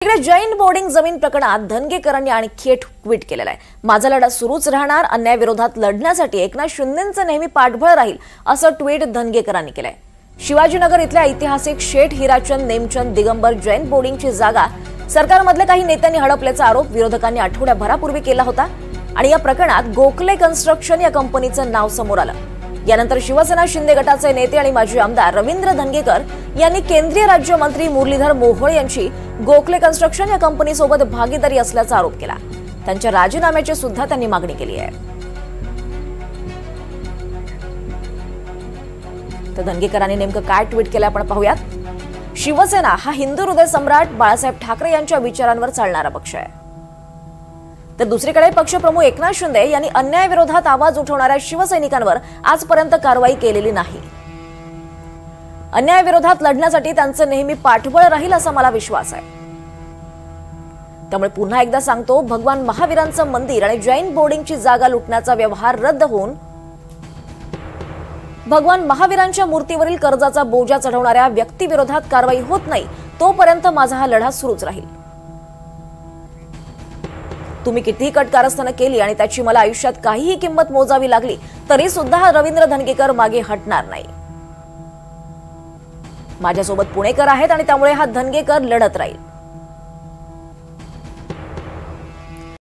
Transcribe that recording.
इकडे जैन बोर्डिंग जमीन प्रकरणात धनगेकरांनी आणखी एक ट्विट केलेलं आहे। माझा लढा सुरूच राहणार, अन्यायाविरोधात लढण्यासाठी एकनाथ शिंदेंचं नेहमी पाठबळ राहील असं ट्विट धनगेकरांनी केलंय। शिवाजीनगर इथल्या ऐतिहासिक शेठ हिराचंद नेमचंद दिगंबर जैन बोर्डिंगची जागा सरकारमधल्या काही नेत्यांनी हडपल्याचा आरोप विरोधकांनी आठवड्याभरापूर्वी केला होता आणि या प्रकरणात गोखले कन्स्ट्रक्शन या कंपनीचं नाव समोर आलं। यानंतर शिवसेना शिंदे गटाचे नेते आणि माजी आमदार रवींद्र धनगेकर यांनी केंद्रीय राज्यमंत्री मुरलीधर मोहोळ यांची गोखले कन्स्ट्रक्शन या कंपनीसोबत भागीदारी असल्याचा आरोप केला। त्यांच्या राजीनाम्याची सुद्धा त्यांनी मागणी केली आहे। तर धनगेकरांनी नेमकं काय ट्विट केलं आपण पाहूयात। शिवसेना हा हिंदू हृदय सम्राट बाळासाहेब ठाकरे यांच्या विचारांवर चालणारा पक्ष आहे, तर दुसरीकडे पक्षप्रमुख एकनाथ शिंदे यांनी अन्यायाविरोधात आवाज उठवणाऱ्या शिवसैनिकांवर आजपर्यंत कारवाई केलेली नाही। अन्यायाविरोधात लढण्यासाठी त्यांचं नेहमी पाठबळ राहील असा मला विश्वास आहे। त्यामुळे पुन्हा एकदा सांगतो, भगवान महावीरांचं मंदिर आणि जैन बोर्डिंगची जागा लुटण्याचा व्यवहार रद्द होऊन भगवान महावीरांच्या मूर्तीवरील कर्जाचा बोजा चढवणाऱ्या व्यक्तीविरोधात कारवाई होत नाही तोपर्यंत माझा हा लढा सुरूच राहील। तुम्ही कितीही कटकारस्थानं केली आणि त्याची मला आयुष्यात काहीही किंमत मोजावी लागली तरी सुद्धा हा रवींद्र धनगेकर मागे हटणार नाही। माझ्यासोबत पुणेकर आहेत आणि त्यामुळे हा धनगेकर लढत राहील।